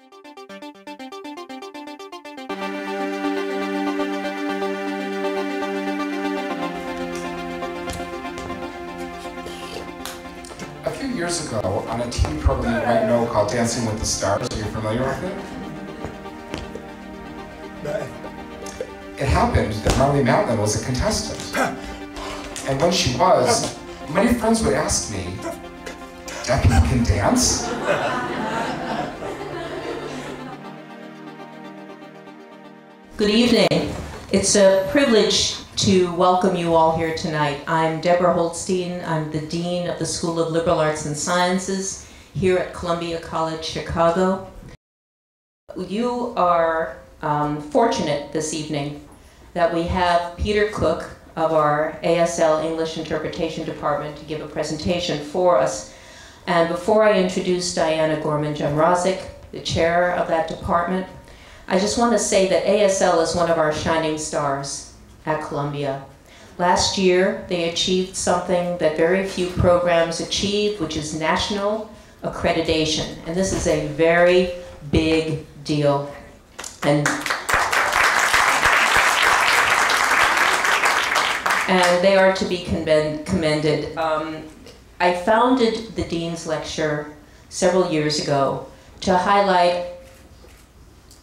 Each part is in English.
A few years ago, on a TV program you might know called Dancing with the Stars, are you familiar with it? It happened that Marley Matlin was a contestant. And when she was, many friends would ask me, "Debbie, you can dance?" Good evening. It's a privilege to welcome you all here tonight. I'm Deborah Holstein. I'm the Dean of the School of Liberal Arts and Sciences here at Columbia College, Chicago. You are fortunate this evening that we have Peter Cook of our ASL English Interpretation Department to give a presentation for us. And before I introduce Diana Gorman-Jamrozic, the chair of that department, I just want to say that ASL is one of our shining stars at Columbia. Last year, they achieved something that very few programs achieve, which is national accreditation. And this is a very big deal. And they are to be commended. I founded the Dean's Lecture several years ago to highlight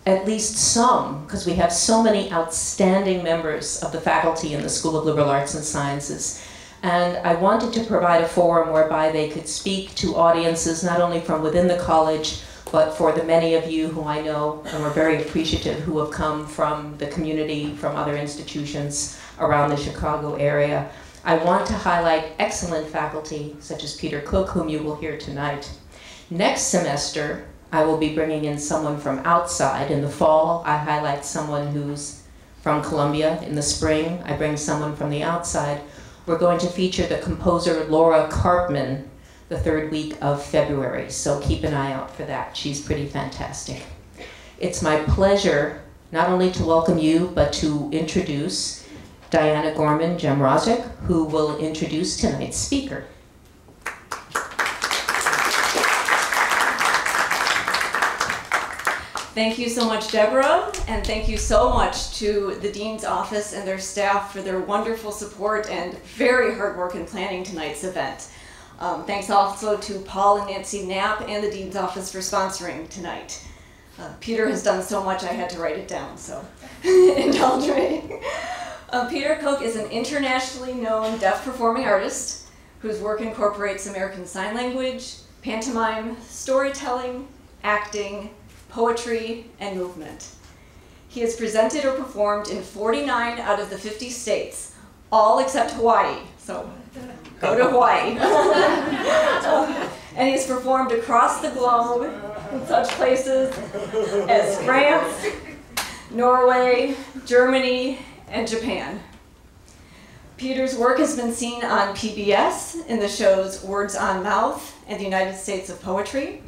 at least some, because we have so many outstanding members of the faculty in the School of Liberal Arts and Sciences. And I wanted to provide a forum whereby they could speak to audiences not only from within the college, but for the many of you who I know and we're very appreciative who have come from the community, from other institutions around the Chicago area. I want to highlight excellent faculty such as Peter Cook, whom you will hear tonight. Next semester, I will be bringing in someone from outside. In the fall, I highlight someone who's from Columbia. In the spring, I bring someone from the outside. We're going to feature the composer Laura Karpman the third week of February, so keep an eye out for that. She's pretty fantastic. It's my pleasure not only to welcome you, but to introduce Diana Gorman-Jamrozic, who will introduce tonight's speaker. Thank you so much, Deborah, and thank you so much to the Dean's Office and their staff for their wonderful support and very hard work in planning tonight's event. Thanks also to Paul and Nancy Knapp and the Dean's Office for sponsoring tonight. Peter has done so much I had to write it down, so indulge me. Peter Cook is an internationally known deaf performing artist whose work incorporates American Sign Language, pantomime, storytelling, acting, poetry, and movement. He has presented or performed in 49 out of the 50 states, all except Hawaii, so go to Hawaii. And he's performed across the globe in such places as France, Norway, Germany, and Japan. Peter's work has been seen on PBS in the shows Words on Mouth and the United States of Poetry.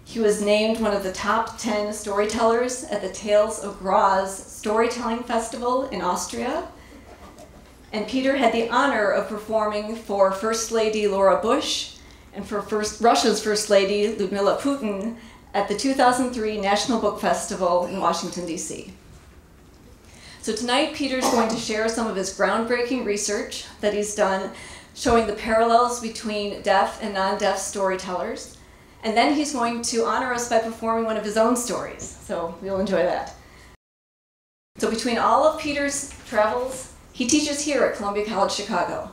He was named one of the top 10 storytellers at the Tales of Graz Storytelling Festival in Austria. And Peter had the honor of performing for First Lady Laura Bush and for Russia's First Lady Lyudmila Putin at the 2003 National Book Festival in Washington, D.C. So tonight, Peter's going to share some of his groundbreaking research that he's done showing the parallels between deaf and non-deaf storytellers. And then he's going to honor us by performing one of his own stories. So we'll enjoy that. So between all of Peter's travels, he teaches here at Columbia College, Chicago.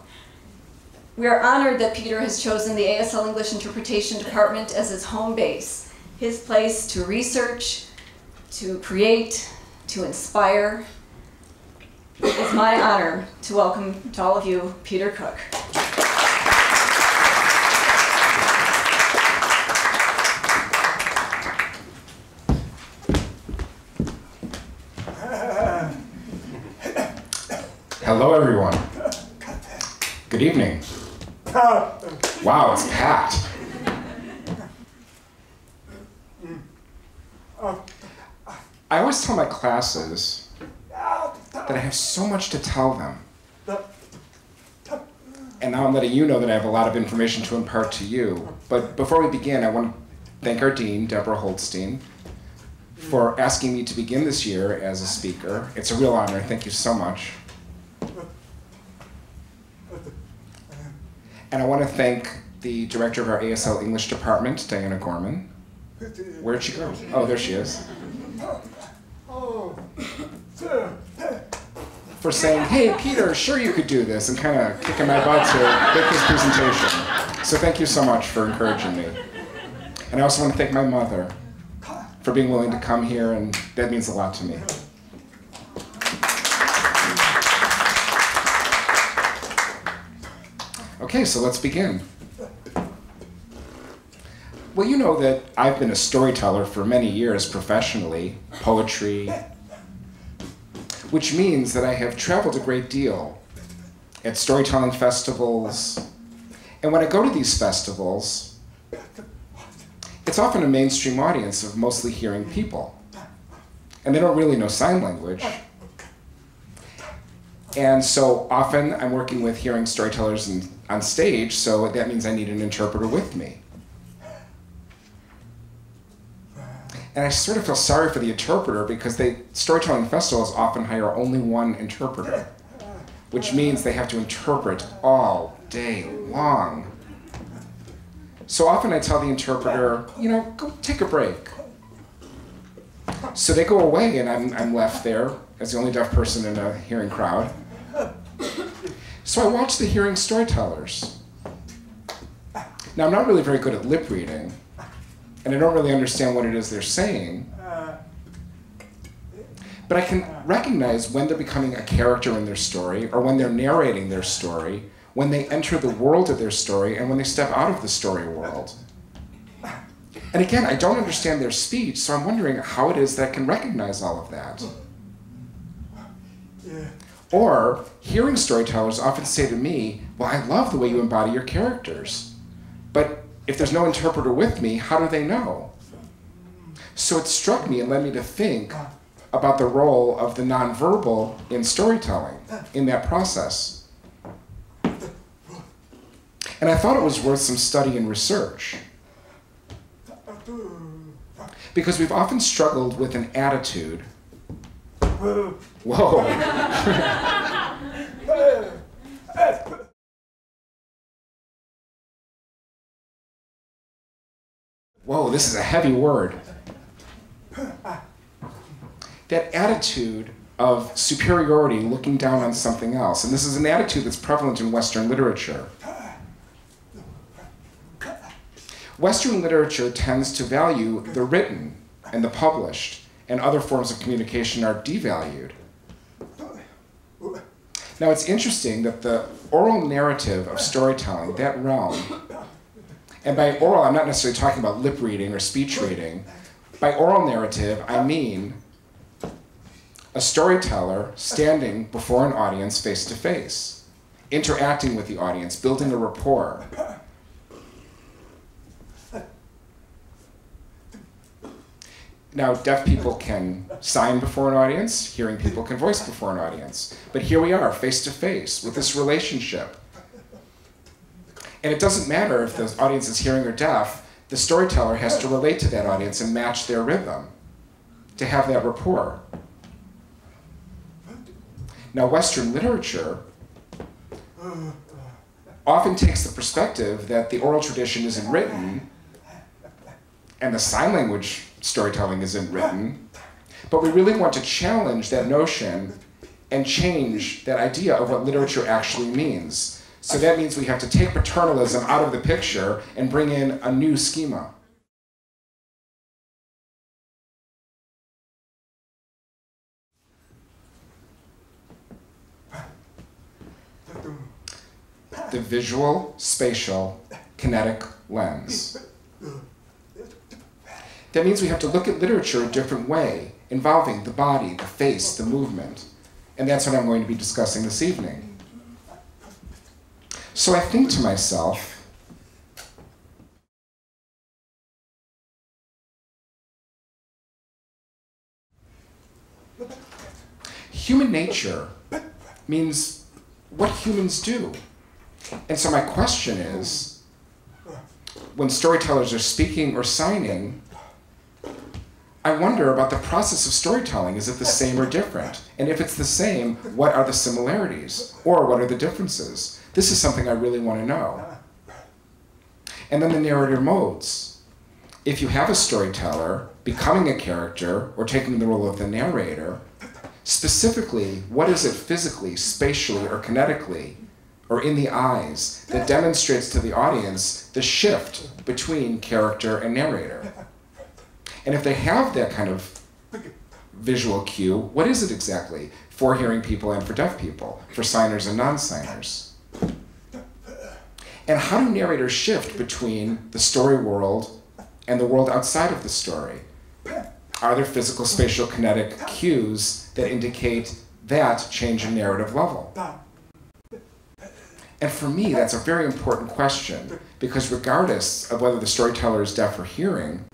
We are honored that Peter has chosen the ASL English Interpretation Department as his home base, his place to research, to create, to inspire. It's my honor to welcome to all of you, Peter Cook. Hello, everyone. Good evening. Wow, it's packed. I always tell my classes that I have so much to tell them. And now I'm letting you know that I have a lot of information to impart to you. But before we begin, I want to thank our dean, Deborah Holstein, for asking me to begin this year as a speaker. It's a real honor. Thank you so much. And I want to thank the director of our ASL English department, Diana Gorman. Where'd she go? Oh, there she is. For saying, hey, Peter, sure you could do this, and kind of kicking my butt to make this presentation. So thank you so much for encouraging me. And I also want to thank my mother for being willing to come here, and that means a lot to me. Okay, so let's begin. Well, you know that I've been a storyteller for many years professionally, poetry, which means that I have traveled a great deal at storytelling festivals. And when I go to these festivals, it's often a mainstream audience of mostly hearing people. And they don't really know sign language. And so often I'm working with hearing storytellers on stage, so that means I need an interpreter with me. And I sort of feel sorry for the interpreter because storytelling festivals often hire only one interpreter, which means they have to interpret all day long. So often I tell the interpreter, you know, go take a break. So they go away and I'm left there as the only deaf person in a hearing crowd. So I watch the hearing storytellers. Now I'm not really very good at lip reading, and I don't really understand what it is they're saying, but I can recognize when they're becoming a character in their story, or when they're narrating their story, when they enter the world of their story, and when they step out of the story world. And again, I don't understand their speech, so I'm wondering how it is that I can recognize all of that. Or, hearing storytellers often say to me, well, I love the way you embody your characters, but if there's no interpreter with me, how do they know? So it struck me and led me to think about the role of the nonverbal in storytelling, in that process. And I thought it was worth some study and research. Because we've often struggled with an attitude. Whoa. Whoa, this is a heavy word. That attitude of superiority, looking down on something else. And this is an attitude that's prevalent in Western literature. Western literature tends to value the written and the published, and other forms of communication are devalued. Now it's interesting that the oral narrative of storytelling, that realm, and by oral I'm not necessarily talking about lip reading or speech reading. By oral narrative I mean a storyteller standing before an audience face to face, interacting with the audience, building a rapport. Now, deaf people can sign before an audience, hearing people can voice before an audience. But here we are, face to face, with this relationship. And it doesn't matter if the audience is hearing or deaf, the storyteller has to relate to that audience and match their rhythm, to have that rapport. Now, Western literature often takes the perspective that the oral tradition isn't written, and the sign language storytelling isn't written, but we really want to challenge that notion and change that idea of what literature actually means. So that means we have to take paternalism out of the picture and bring in a new schema. The visual, spatial, kinetic lens. That means we have to look at literature a different way, involving the body, the face, the movement. And that's what I'm going to be discussing this evening. So I think to myself, human nature means what humans do. And so my question is, when storytellers are speaking or signing, I wonder about the process of storytelling. Is it the same or different? And if it's the same, what are the similarities? Or what are the differences? This is something I really want to know. And then the narrator modes. If you have a storyteller becoming a character or taking the role of the narrator, specifically, what is it physically, spatially, or kinetically, or in the eyes that demonstrates to the audience the shift between character and narrator? And if they have that kind of visual cue, what is it exactly for hearing people and for deaf people, for signers and non-signers? And how do narrators shift between the story world and the world outside of the story? Are there physical, spatial, kinetic cues that indicate that change in narrative level? And for me, that's a very important question, because regardless of whether the storyteller is deaf or hearing,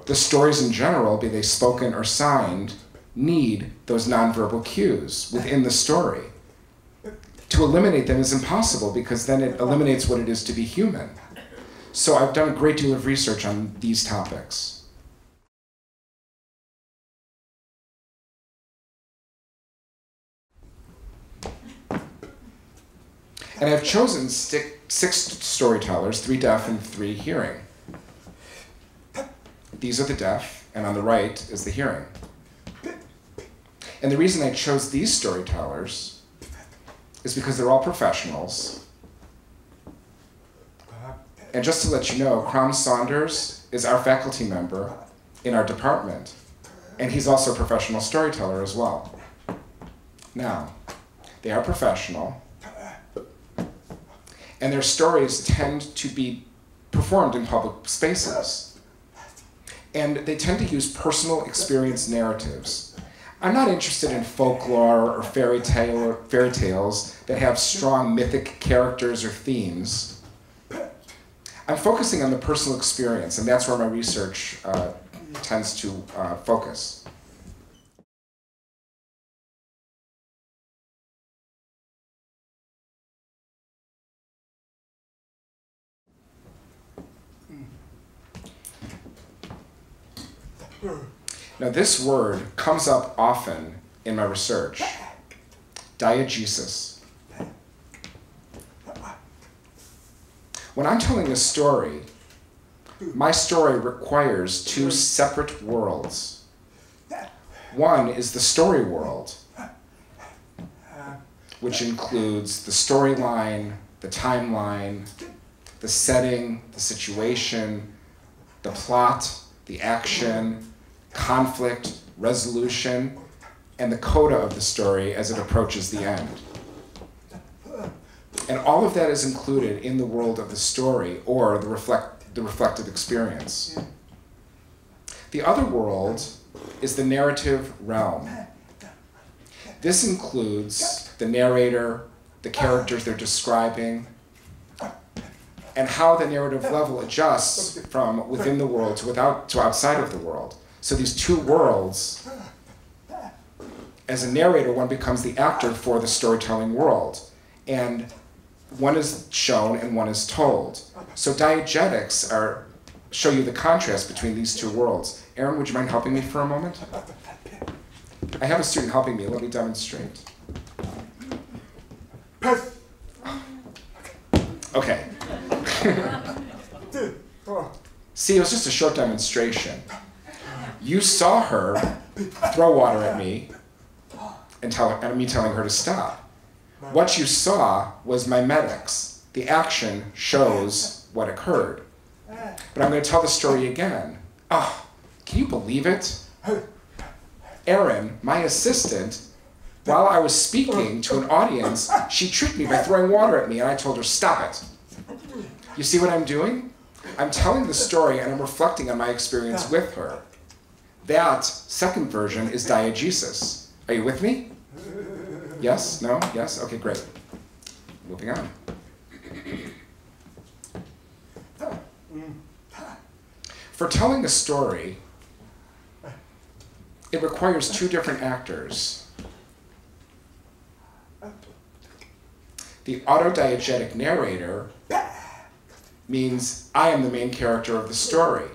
the stories in general, be they spoken or signed, need those nonverbal cues within the story. To eliminate them is impossible, because then it eliminates what it is to be human. So I've done a great deal of research on these topics. And I've chosen 6 storytellers, 3 deaf and 3 hearing. These are the deaf, and on the right is the hearing. And the reason I chose these storytellers is because they're all professionals. And just to let you know, Crom Saunders is our faculty member in our department, and he's also a professional storyteller as well. Now, they are professional, and their stories tend to be performed in public spaces. And they tend to use personal experience narratives. I'm not interested in folklore or fairy tales that have strong mythic characters or themes. I'm focusing on the personal experience, and that's where my research tends to focus. Now, this word comes up often in my research, diegesis. When I'm telling a story, my story requires 2 separate worlds. One is the story world, which includes the storyline, the timeline, the setting, the situation, the plot, the action, conflict, resolution, and the coda of the story as it approaches the end. And all of that is included in the world of the story, or the reflective experience. The other world is the narrative realm. This includes the narrator, the characters they're describing, and how the narrative level adjusts from within the world to outside of the world. So these 2 worlds, as a narrator, one becomes the actor for the storytelling world. And one is shown and one is told. So diegetics show you the contrast between these 2 worlds. Aaron, would you mind helping me for a moment? I have a student helping me. Let me demonstrate. Okay. See, it was just a short demonstration. You saw her throw water at me and me telling her to stop. What you saw was mimetics. The action shows what occurred. But I'm going to tell the story again. Oh, can you believe it? Erin, my assistant, while I was speaking to an audience, she tricked me by throwing water at me, and I told her, stop it. You see what I'm doing? I'm telling the story, and I'm reflecting on my experience with her. That second version is diegesis. Are you with me? Yes? No? Yes? Okay, great. Moving on. For telling a story, it requires 2 different actors. The autodiegetic narrator means I am the main character of the story.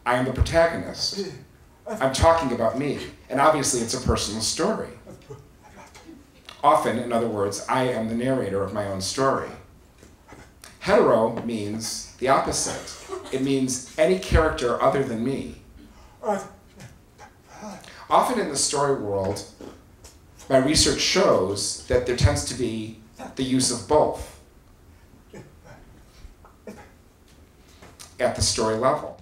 I am the protagonist. I'm talking about me, and obviously it's a personal story. Often, in other words, I am the narrator of my own story. Hetero means the opposite. It means any character other than me. Often in the story world, my research shows that there tends to be the use of both at the story level.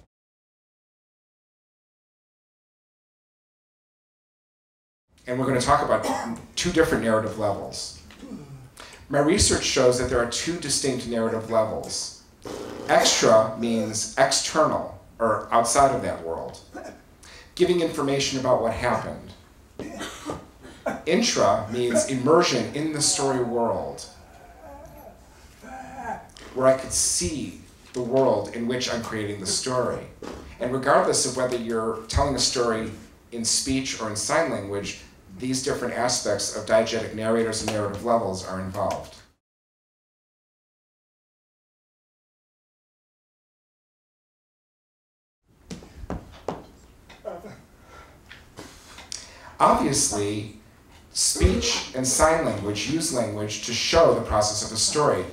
And we're going to talk about two different narrative levels. My research shows that there are two distinct narrative levels. Extra means external, or outside of that world, giving information about what happened. Intra means immersion in the story world, where I could see the world in which I'm creating the story. And regardless of whether you're telling a story in speech or in sign language, these different aspects of diegetic narrators and narrative levels are involved. Obviously, speech and sign language use language to show the process of a story.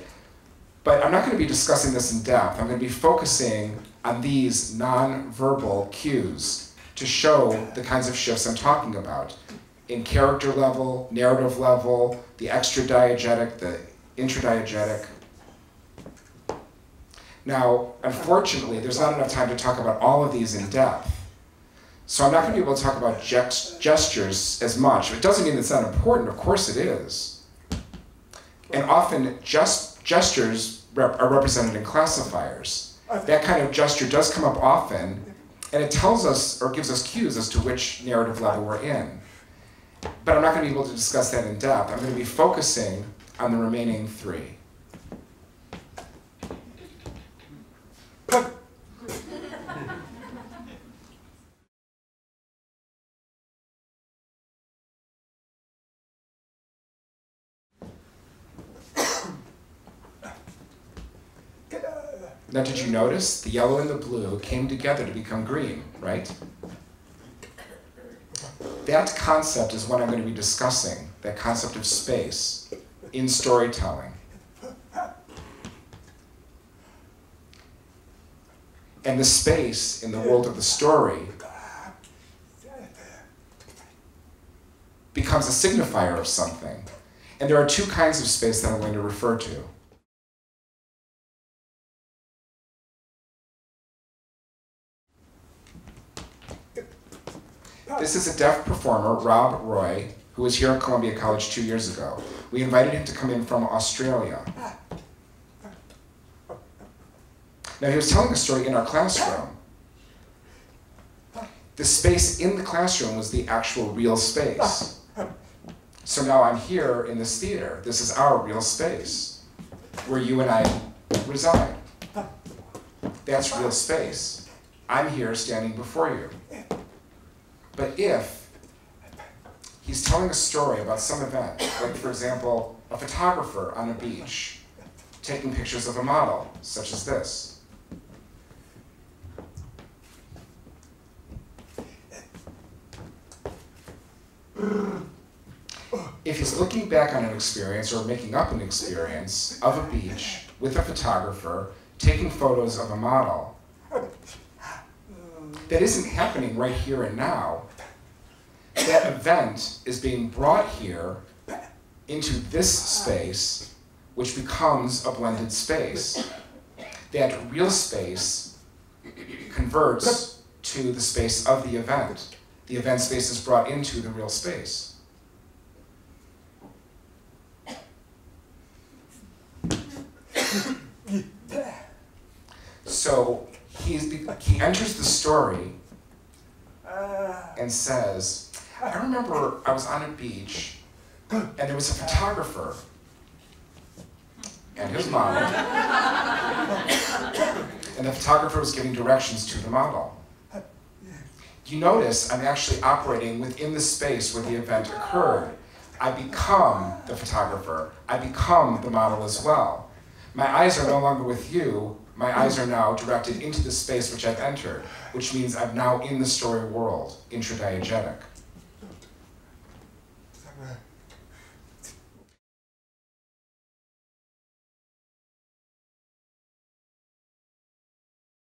But I'm not going to be discussing this in depth. I'm going to be focusing on these non-verbal cues to show the kinds of shifts I'm talking about. In character level, narrative level, the extradiegetic, the intradiegetic. Now, unfortunately, there's not enough time to talk about all of these in depth. So I'm not going to be able to talk about gestures as much. It doesn't mean it's not important. Of course it is. And often gestures are represented in classifiers. That kind of gesture does come up often, and it tells us or gives us cues as to which narrative level we're in. But I'm not going to be able to discuss that in depth. I'm going to be focusing on the remaining three. Now, did you notice the yellow and the blue came together to become green, right? That concept is what I'm going to be discussing, that concept of space in storytelling. And the space in the world of the story becomes a signifier of something. And there are two kinds of space that I'm going to refer to. This is a deaf performer, Rob Roy, who was here at Columbia College 2 years ago. We invited him to come in from Australia. Now, he was telling a story in our classroom. The space in the classroom was the actual real space. So now I'm here in this theater. This is our real space, where you and I reside. That's real space. I'm here standing before you. But if he's telling a story about some event, like, for example, a photographer on a beach taking pictures of a model, such as this. If he's looking back on an experience or making up an experience of a beach with a photographer taking photos of a model, that isn't happening right here and now. That event is being brought here into this space, which becomes a blended space. That real space converts to the space of the event. The event space is brought into the real space. So he enters the story and says, I remember I was on a beach and there was a photographer and his model. And the photographer was giving directions to the model. You notice I'm actually operating within the space where the event occurred. I become the photographer. I become the model as well. My eyes are no longer with you. My eyes are now directed into the space which I've entered, which means I'm now in the story world, intradiegetic.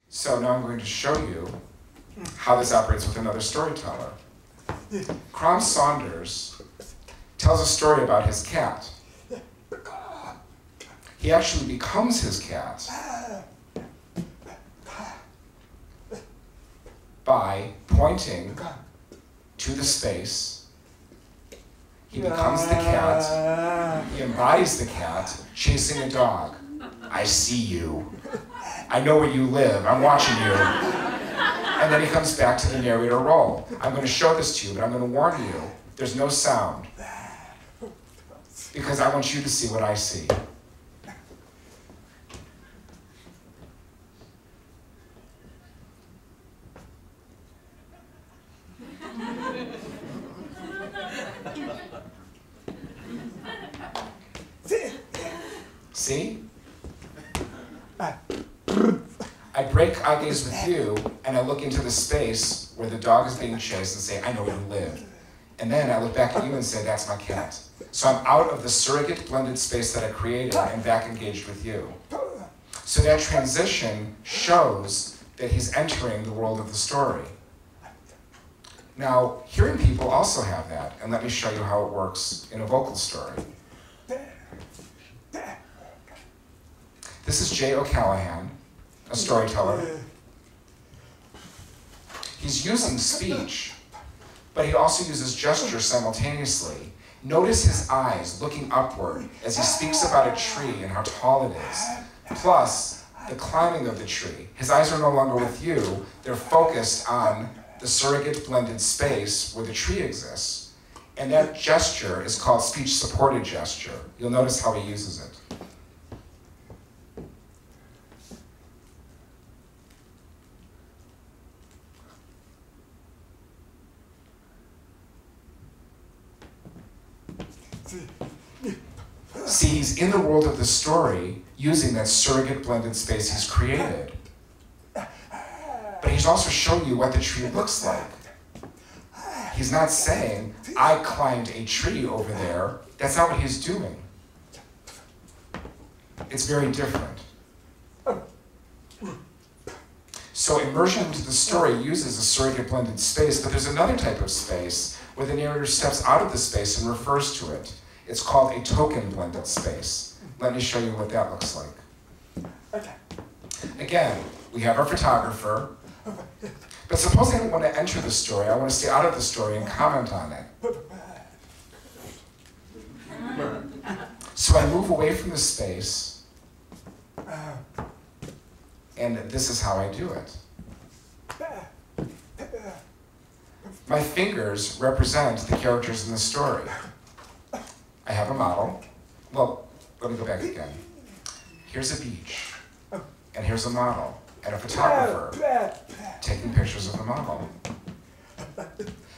So now I'm going to show you how this operates with another storyteller. Crom Saunders tells a story about his cat. He actually becomes his cat by pointing to the space. He becomes the cat. He embodies the cat, chasing a dog. I see you. I know where you live. I'm watching you. And then he comes back to the narrator role. I'm going to show this to you, but I'm going to warn you, there's no sound. Because I want you to see what I see. See? I break eye gaze with you, and I look into the space where the dog is being chased and say, I know where you live. And then I look back at you and say, that's my cat. So I'm out of the surrogate blended space that I created and back engaged with you. So that transition shows that he's entering the world of the story. Now, hearing people also have that, and let me show you how it works in a vocal story. This is Jay O'Callahan, a storyteller. He's using speech, but he also uses gesture simultaneously. Notice his eyes looking upward as he speaks about a tree and how tall it is, plus the climbing of the tree. His eyes are no longer with you, they're focused on the surrogate blended space where the tree exists. And that gesture is called speech-supported gesture. You'll notice how he uses it. See, he's in the world of the story using that surrogate blended space he's created. But he's also showing you what the tree looks like. He's not saying, I climbed a tree over there. That's not what he's doing. It's very different. So immersion into the story uses a surrogate blended space, but there's another type of space where the narrator steps out of the space and refers to it. It's called a token blended space. Let me show you what that looks like. Okay. Again, we have our photographer, but suppose I don't want to enter the story, I want to stay out of the story and comment on it. So I move away from the space, and this is how I do it. My fingers represent the characters in the story. I have a model. Well, let me go back again. Here's a beach, and here's a model, and a photographer taking pictures of the model.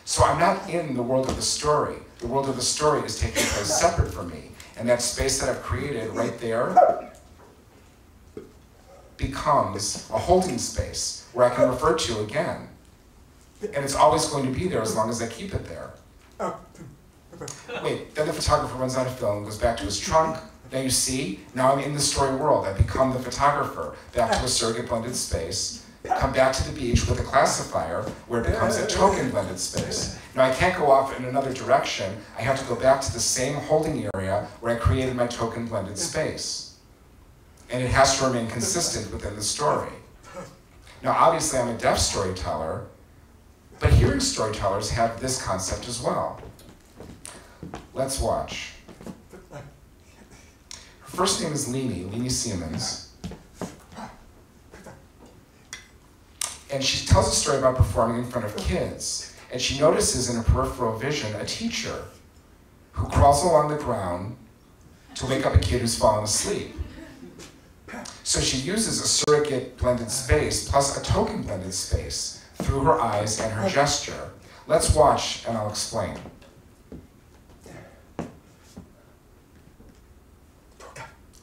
So I'm not in the world of the story. The world of the story is taking place separate from me, and that space that I've created right there becomes a holding space where I can refer to again. And it's always going to be there as long as I keep it there. Wait, then the photographer runs out of film, goes back to his trunk. Now you see, now I'm in the story world. I become the photographer, back to a surrogate blended space, come back to the beach with a classifier where it becomes a token blended space. Now I can't go off in another direction. I have to go back to the same holding area where I created my token blended space. And it has to remain consistent within the story. Now obviously I'm a deaf storyteller, but hearing storytellers have this concept as well. Let's watch. Her first name is Leanie Siemens. And she tells a story about performing in front of kids. And she notices in her peripheral vision a teacher who crawls along the ground to wake up a kid who's fallen asleep. So she uses a surrogate blended space plus a token blended space through her eyes and her gesture. Let's watch and I'll explain.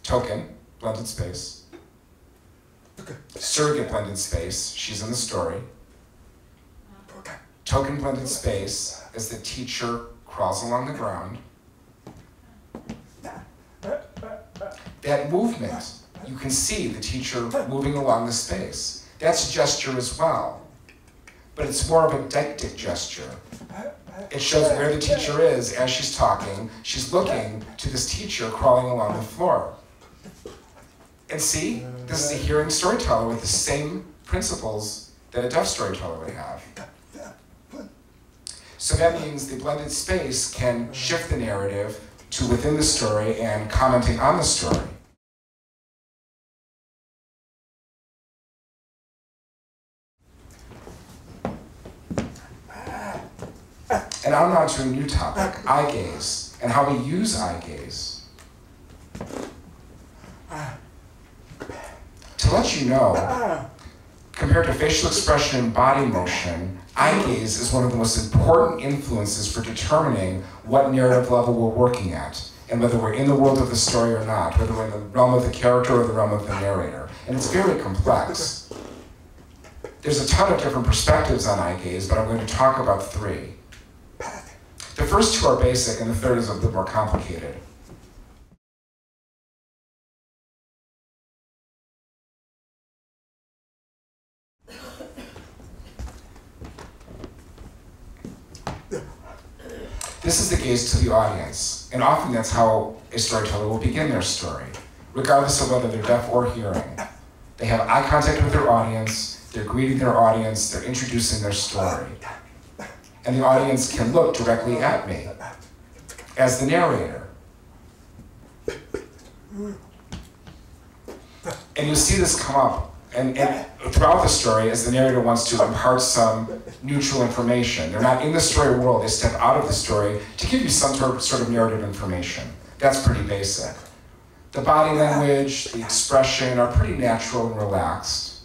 Token, blended space. Surrogate blended space, she's in the story. Token blended space, as the teacher crawls along the ground. That movement, you can see the teacher moving along the space. That's gesture as well, but it's more of a deictic gesture. It shows where the teacher is as she's talking. She's looking to this teacher crawling along the floor. And see, this is a hearing storyteller with the same principles that a deaf storyteller would have. So that means the blended space can shift the narrative to within the story and commenting on the story. And I'm on to a new topic, eye gaze, and how we use eye gaze. To let you know, compared to facial expression and body motion, eye gaze is one of the most important influences for determining what narrative level we're working at, and whether we're in the world of the story or not, whether we're in the realm of the character or the realm of the narrator. And it's very complex. There's a ton of different perspectives on eye gaze, but I'm going to talk about 3. The first 2 are basic, and the third is a bit more complicated. This is the gaze to the audience, and often that's how a storyteller will begin their story, regardless of whether they're deaf or hearing. They have eye contact with their audience, they're greeting their audience, they're introducing their story. And the audience can look directly at me as the narrator. And you'll see this come up and throughout the story as the narrator wants to impart some neutral information. They're not in the story world, they step out of the story to give you some sort of narrative information. That's pretty basic. The body language, the expression are pretty natural and relaxed.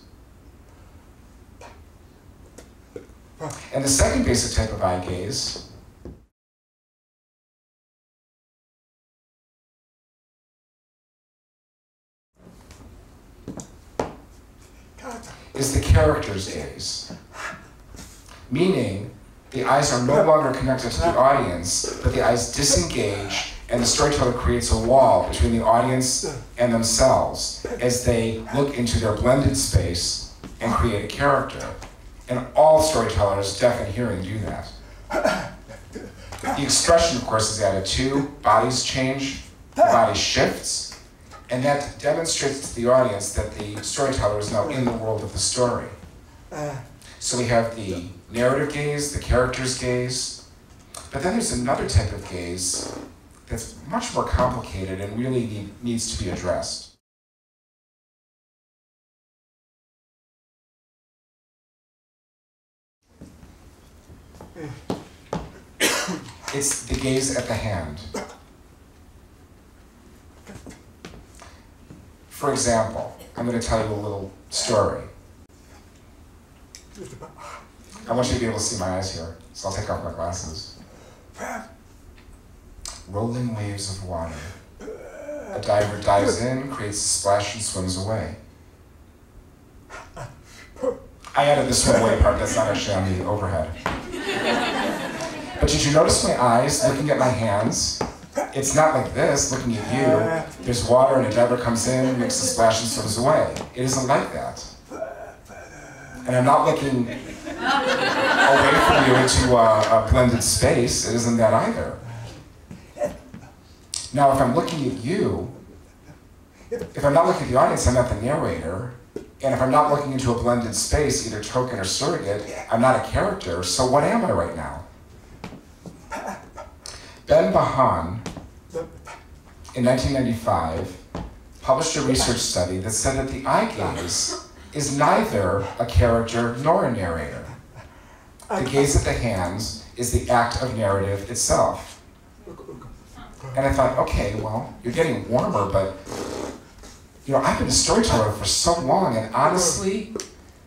And the second basic type of eye gaze is the character's gaze. Meaning, the eyes are no longer connected to the audience, but the eyes disengage and the storyteller creates a wall between the audience and themselves as they look into their blended space and create a character. And all storytellers, deaf and hearing, do that. The expression, of course, is added too. Bodies change, the body shifts, and that demonstrates to the audience that the storyteller is now in the world of the story. So we have the narrative gaze, the character's gaze, but then there's another type of gaze that's much more complicated and really needs to be addressed. It's the gaze at the hand. For example, I'm going to tell you a little story. I want you to be able to see my eyes here, so I'll take off my glasses. Rolling waves of water. A diver dives in, creates a splash, and swims away. I added this swim away part, that's not actually on the overhead. But did you notice my eyes looking at my hands? It's not like this, looking at you. There's water and a diver comes in, makes a splash and swims away. It isn't like that. And I'm not looking away from you into a blended space. It isn't that either. Now, if I'm looking at you, if I'm not looking at the audience, I'm not the narrator. And if I'm not looking into a blended space, either token or surrogate, I'm not a character. So what am I right now? Ben Bahan, in 1995, published a research study that said that the eye gaze is neither a character nor a narrator. The gaze at the hands is the act of narrative itself. And I thought, okay, well, you're getting warmer, but I've been a storyteller for so long, and honestly,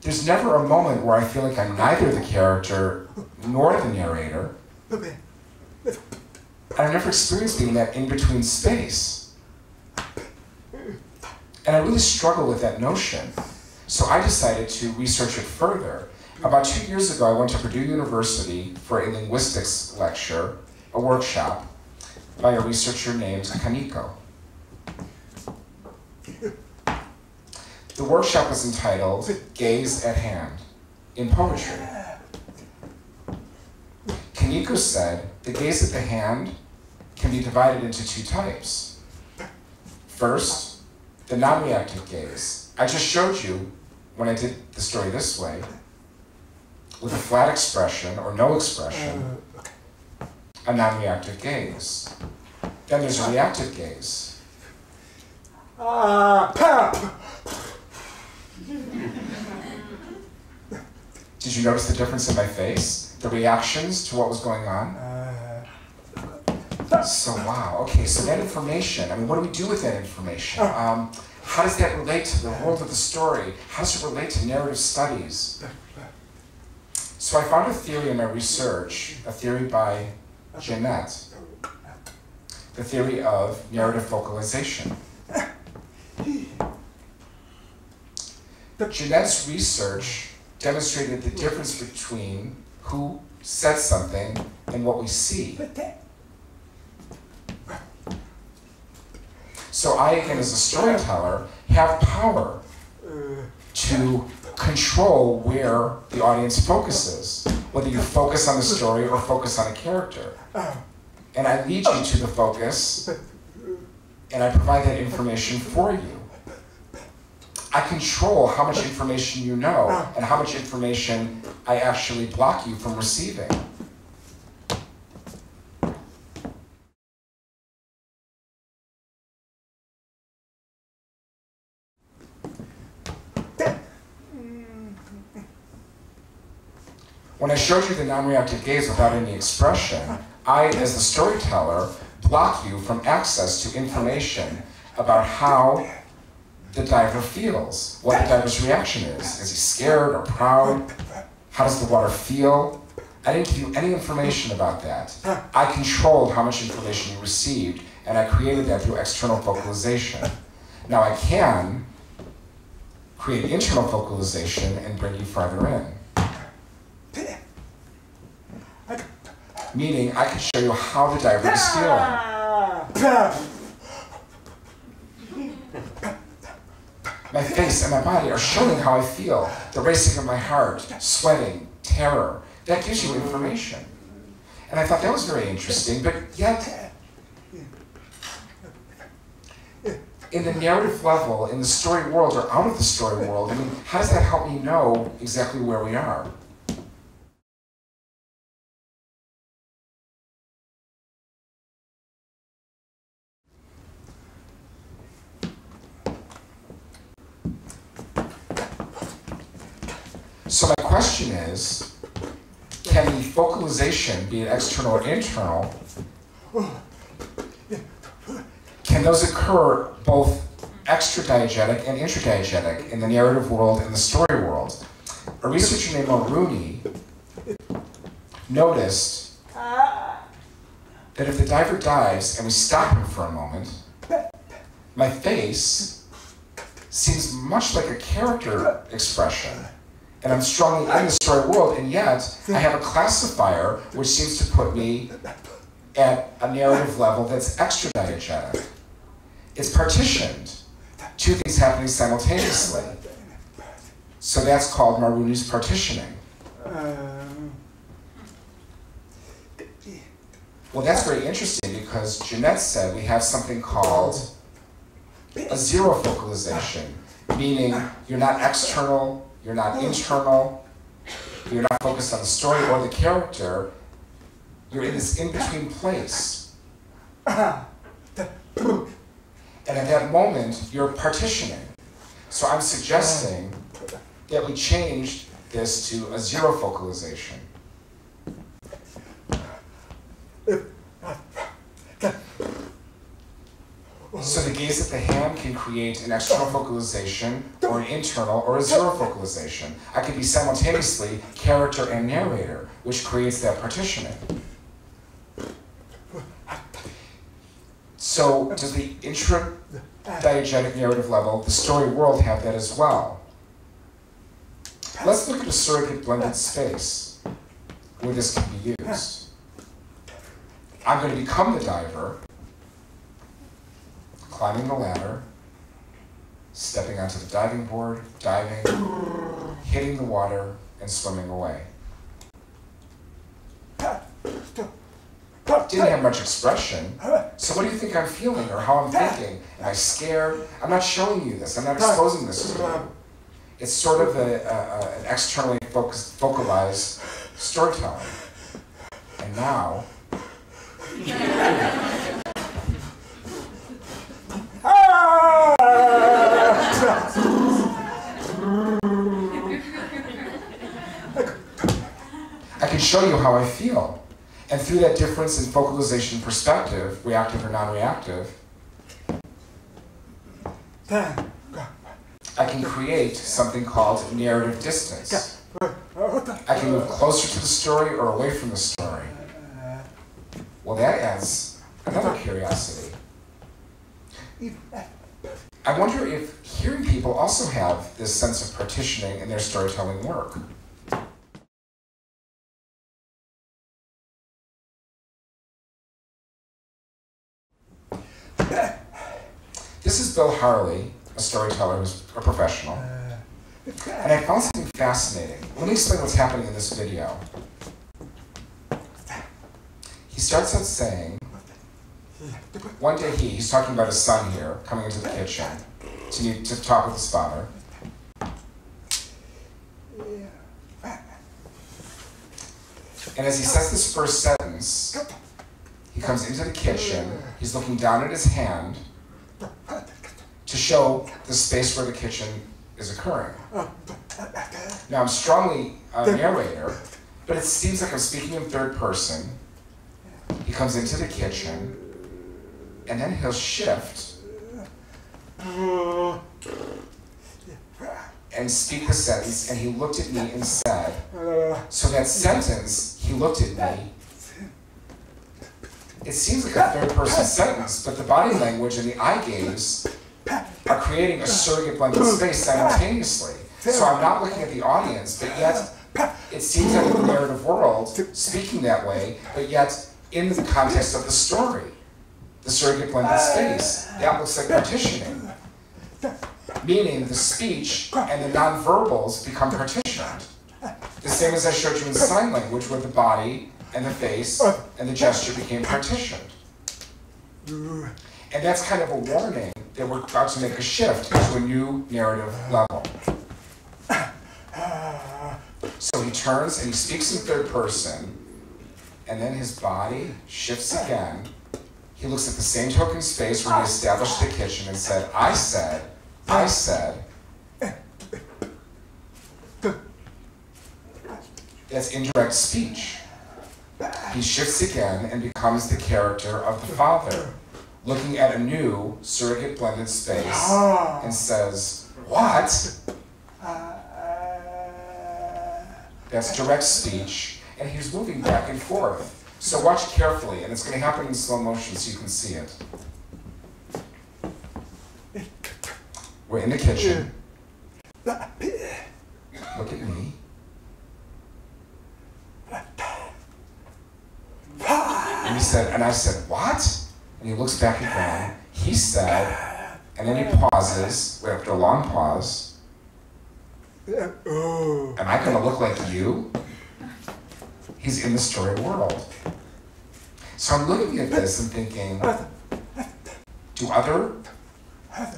there's never a moment where I feel like I'm neither the character nor the narrator. I've never experienced being that in-between space. And I really struggle with that notion. So I decided to research it further. About 2 years ago, I went to Purdue University for a linguistics lecture, a workshop, by a researcher named Kaneko. The workshop was entitled Gaze at Hand in Poetry. Kaneko said the gaze at the hand can be divided into two types. First, the non-reactive gaze. I just showed you when I did the story this way, with a flat expression or no expression, a non-reactive gaze. Then there's a reactive gaze. Did you notice the difference in my face? The reactions to what was going on? So wow, okay, so that information, I mean, what do we do with that information? How does that relate to the world of the story? How does it relate to narrative studies? So I found a theory in my research, a theory by Jeanette, the theory of narrative vocalization. Jeanette's research demonstrated the difference between who said something and what we see. So I, again, as a storyteller, have power to control where the audience focuses, whether you focus on the story or focus on a character. And I lead you to the focus, and I provide that information for you. I control how much information you know and how much information I actually block you from receiving. When I showed you the non-reactive gaze without any expression, I, as the storyteller, block you from access to information about how the diver feels, what the diver's reaction is. Is he scared or proud? How does the water feel? I didn't give you any information about that. I controlled how much information you received, and I created that through external vocalization. Now I can create internal vocalization and bring you farther in. Meaning, I can show you how the diver is feeling. My face and my body are showing how I feel. The racing of my heart, sweating, terror. That gives you information. And I thought that was very interesting, but yet, in the narrative level, in the story world, or out of the story world, I mean, how does that help me know exactly where we are? So my question is, can the vocalization be external or internal? Can those occur both extradiegetic and intradiegetic in the narrative world and the story world? A researcher named Mulrooney noticed that if the diver dives and we stop him for a moment, my face seems much like a character expression. And I'm strongly in the story world, and yet I have a classifier which seems to put me at a narrative level that's extradiegetic. It's partitioned. Two things happening simultaneously. So that's called Mulrooney's partitioning. Well, that's very interesting because Jeanette said we have something called a zero vocalization, meaning you're not external, you're not internal, you're not focused on the story or the character, you're in this in-between place. And at that moment, you're partitioning. So I'm suggesting that we change this to a zero vocalization. So the gaze at the hand can create an external vocalization, or an internal, or a zero vocalization. I could be simultaneously character and narrator, which creates that partitioning. So does the intradiegetic narrative level, the story world, have that as well? Let's look at a surrogate blended space where this can be used. I'm going to become the diver, climbing the ladder, stepping onto the diving board, diving, hitting the water, and swimming away. Didn't have much expression, so what do you think I'm feeling or how I'm thinking? Am I scared? I'm not showing you this. I'm not exposing this to you. It's sort of an externally vocalized storytelling. And now, I can show you how I feel. And through that difference in vocalization perspective, reactive or non-reactive, I can create something called narrative distance. I can move closer to the story or away from the story. Well, that adds another curiosity. I wonder if hearing people also have this sense of partitioning in their storytelling work. This is Bill Harley, a storyteller who's a professional. And I found something fascinating. Let me explain what's happening in this video. He starts out saying, one day he's talking about his son here, coming into the kitchen to talk with his father. And as he says this first sentence, he comes into the kitchen, he's looking down at his hand to show the space where the kitchen is occurring. Now I'm strongly a narrator, but it seems like I'm speaking in third person. He comes into the kitchen, and then he'll shift and speak the sentence, and he looked at me and said, so that sentence, he looked at me, it seems like a third person sentence, but the body language and the eye gaze are creating a surrogate blended space simultaneously. So I'm not looking at the audience, but yet it seems like in the narrative world, speaking that way, but yet in the context of the story, the surrogate blended space, that looks like partitioning. Meaning the speech and the nonverbals become partitioned. The same as I showed you in sign language, where the body and the face and the gesture became partitioned. And that's kind of a warning that we're about to make a shift into a new narrative level. So he turns and he speaks in third person, and then his body shifts again. He looks at the same token space where he established the kitchen and said, I said. That's indirect speech. He shifts again and becomes the character of the father, looking at a new surrogate blended space and says, what? That's direct speech, and he's moving back and forth. So watch carefully, and it's going to happen in slow motion so you can see it. We're in the kitchen. Look at me. And he said, and I said, what? And he looks back again. He said, and then he pauses, after a long pause. Am I going to look like you? He's in the story world. So I'm looking at this and thinking, do other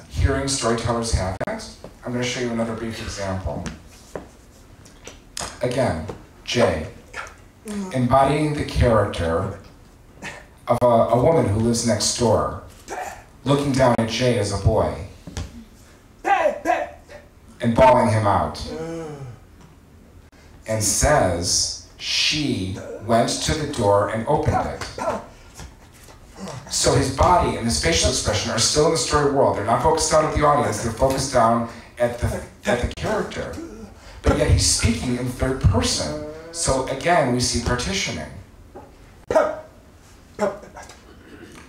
hearing storytellers have that? I'm going to show you another brief example. Again, Jay, embodying the character of a woman who lives next door, looking down at Jay as a boy, and bawling him out, and says she went to the door and opened it. So his body and his facial expression are still in the story world. They're not focused down at the audience, they're focused down at the character. But yet he's speaking in third person. So again, we see partitioning.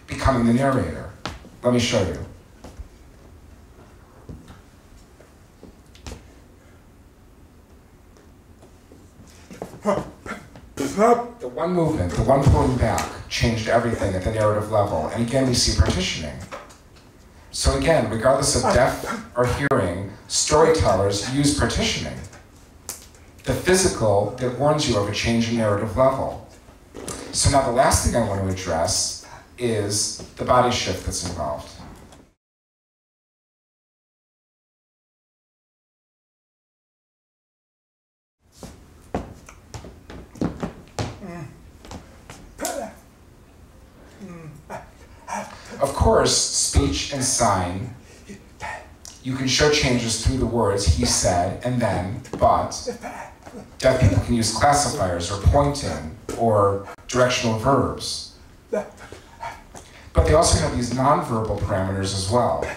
Becoming the narrator. Let me show you. The one movement, the one pulling back, changed everything at the narrative level. And again, we see partitioning. So again, regardless of deaf or hearing, storytellers use partitioning. The physical that warns you of a change in narrative level. So now the last thing I want to address is the body shift that's involved. Of course, speech and sign, you can show changes through the words he said and then, but. Deaf people can use classifiers or pointing or directional verbs. But they also have these nonverbal parameters as well.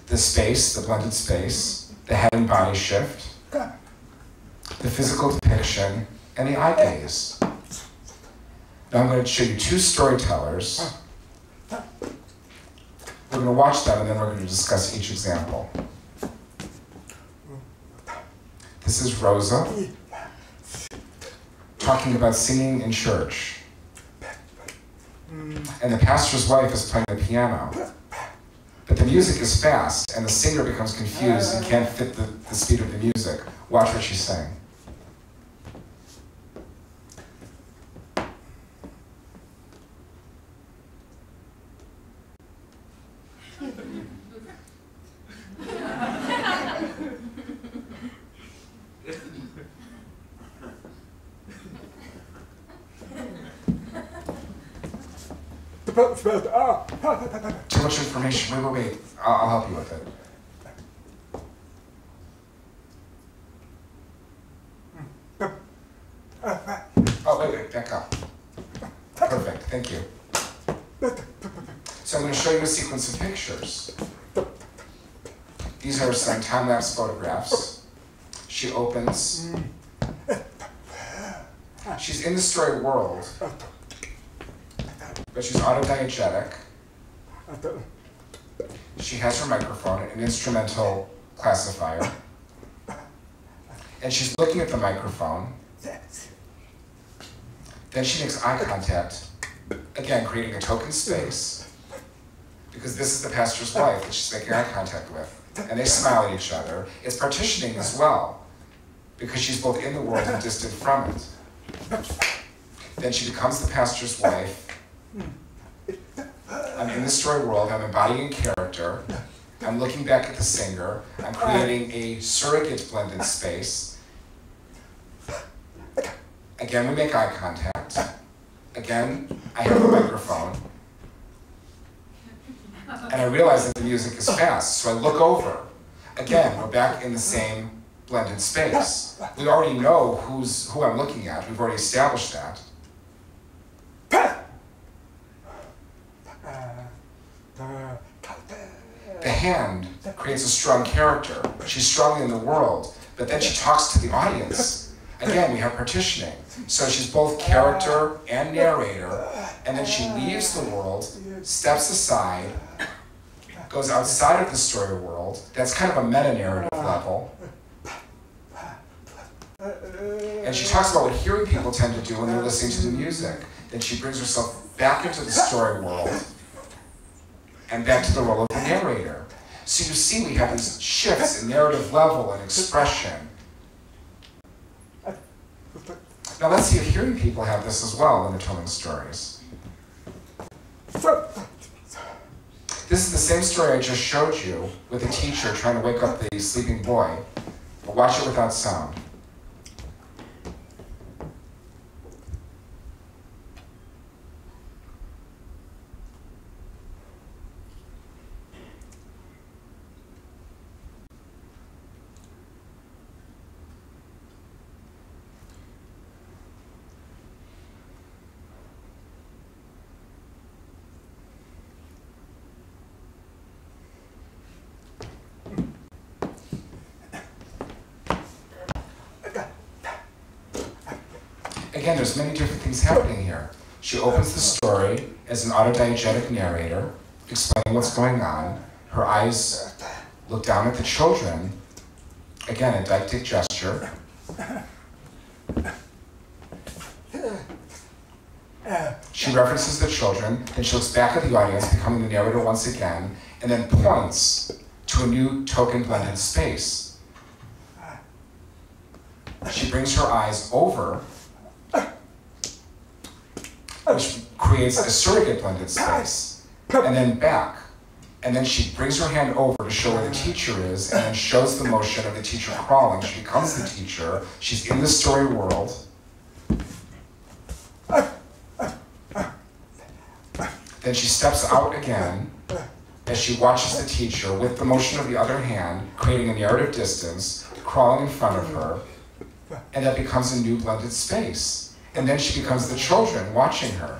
The space, the blended space, the head and body shift, the physical depiction, and the eye gaze. Now I'm going to show you two storytellers. We're going to watch them and then we're going to discuss each example. This is Rosa talking about singing in church. And the pastor's wife is playing the piano. But the music is fast and the singer becomes confused and can't fit the speed of the music. Watch what she's saying. Too much information. Wait. I'll help you with it. Oh, wait, back up. Perfect, thank you. So I'm going to show you a sequence of pictures. These are some time-lapse photographs. She opens. She's in the story world, but she's autodiegetic. She has her microphone, an instrumental classifier, and she's looking at the microphone. Then she makes eye contact, again creating a token space, because this is the pastor's wife that she's making eye contact with, and they smile at each other. It's partitioning as well, because she's both in the world and distant from it. Then she becomes the pastor's wife. I'm in the story world, I'm embodying character, I'm looking back at the singer, I'm creating a surrogate blended space. Again, we make eye contact. Again, I have a microphone. And I realize that the music is fast, so I look over. Again, we're back in the same blended space. We already know who I'm looking at, we've already established that. The hand creates a strong character. She's strong in the world, but then she talks to the audience. Again, we have partitioning. So she's both character and narrator, and then she leaves the world, steps aside, goes outside of the story world. That's kind of a meta-narrative level. And she talks about what hearing people tend to do when they're listening to the music. Then she brings herself back into the story world, and back to the role of the narrator. So you see we have these shifts in narrative level and expression. Now let's see if hearing people have this as well when they're telling stories. This is the same story I just showed you with a teacher trying to wake up the sleeping boy, but watch it without sound. Again, there's many different things happening here. She opens the story as an autodiegetic narrator, explaining what's going on. Her eyes look down at the children. Again, a didactic gesture. She references the children, then she looks back at the audience, becoming the narrator once again, and then points to a new token blended space. She brings her eyes over, which creates a surrogate blended space, and then back. And then she brings her hand over to show where the teacher is, and then shows the motion of the teacher crawling. She becomes the teacher. She's in the story world. Then she steps out again as she watches the teacher with the motion of the other hand, creating a narrative distance, crawling in front of her, and that becomes a new blended space. And then she becomes the children watching her.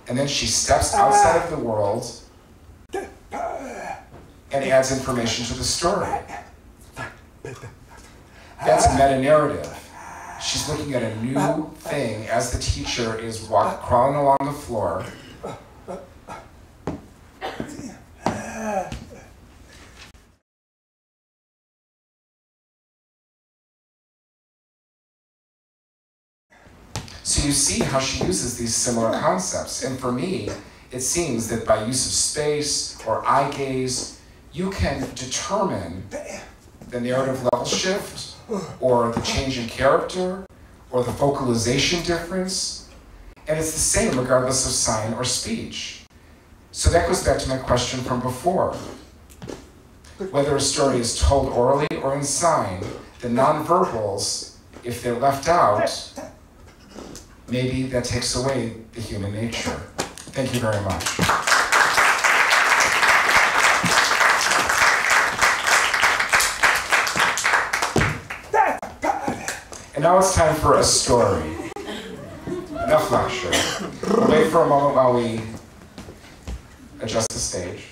And then she steps outside of the world and adds information to the story. That's a meta-narrative. She's looking at a new thing as the teacher is crawling along the floor. So you see how she uses these similar concepts. And for me, it seems that by use of space or eye gaze, you can determine the narrative level shift, or the change in character, or the vocalization difference. And it's the same regardless of sign or speech. So that goes back to my question from before. Whether a story is told orally or in sign, the nonverbals, if they're left out, maybe that takes away the human nature. Thank you very much. And now it's time for a story. Enough lecture. We'll wait for a moment while we adjust the stage.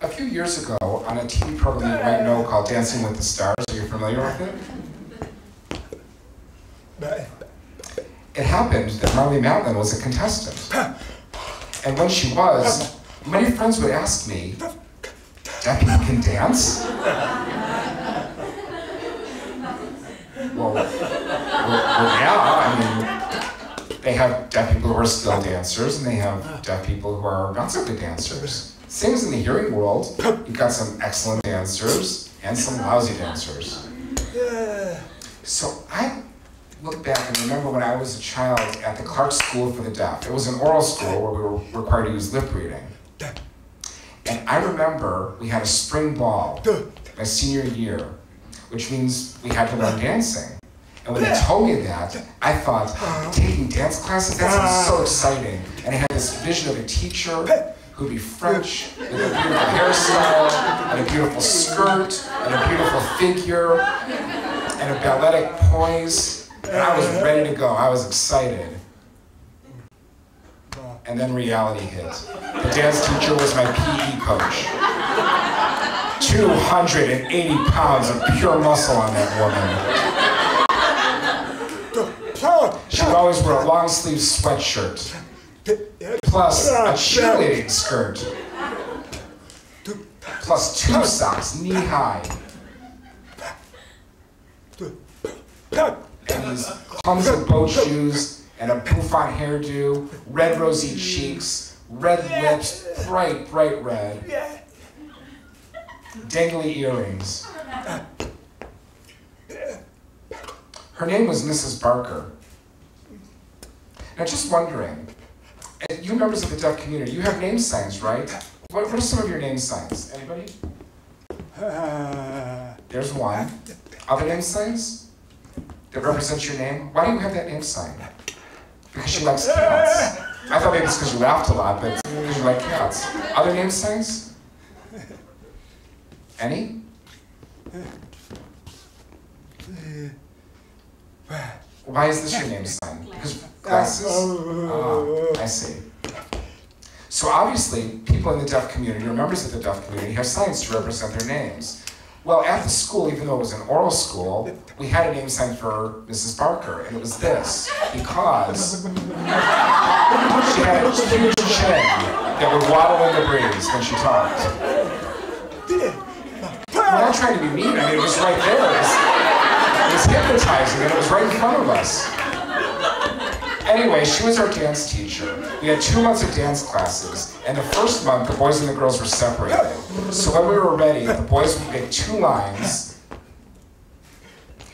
A few years ago, on a TV program you might know called Dancing with the Stars, are you familiar with it? It happened that Marlee Matlin was a contestant. And when she was, many friends would ask me, "Deaf people can dance?" Well, yeah, I mean, they have deaf people who are skilled dancers, and they have deaf people who are not so good dancers. Same as in the hearing world, you've got some excellent dancers and some lousy dancers. So I look back and remember when I was a child at the Clark School for the Deaf. It was an oral school where we were required to use lip reading. And I remember we had a spring ball my senior year, which means we had to learn dancing. And when they told me that, I thought, taking dance classes, that sounds so exciting. And I had this vision of a teacher who'd be French, with a beautiful hairstyle, and a beautiful skirt, and a beautiful figure, and a balletic poise. And I was ready to go. I was excited. And then reality hit. The dance teacher was my PE coach. 280 pounds of pure muscle on that woman. She would always wear a long-sleeve sweatshirt, plus a cheerleading skirt, plus 2 socks, knee-high. And these clumsy boat shoes, and a bouffant hairdo, red rosy cheeks, red lips, bright, bright red, dangly earrings. Her name was Mrs. Barker. Now just wondering, you members of the deaf community, you have name signs, right? What are some of your name signs? Anybody? There's one. Other name signs that represent your name? Why do you have that name sign? Because she likes cats. I thought maybe it's because you laughed a lot, but it's because you like cats. Other name signs? Any? Why is this your name sign? Because glasses? I see. So obviously, people in the deaf community, or members of the deaf community, have signs to represent their names. Well, at the school, even though it was an oral school, we had a name sign for Mrs. Barker, and it was this, because she had a huge chin, that would waddle in the breeze when she talked. We're not trying to be mean, I mean, it was right there. It was hypnotizing, and it was right in front of us. Anyway, she was our dance teacher. We had 2 months of dance classes, and the first month, the boys and the girls were separated. So when we were ready, the boys would make 2 lines,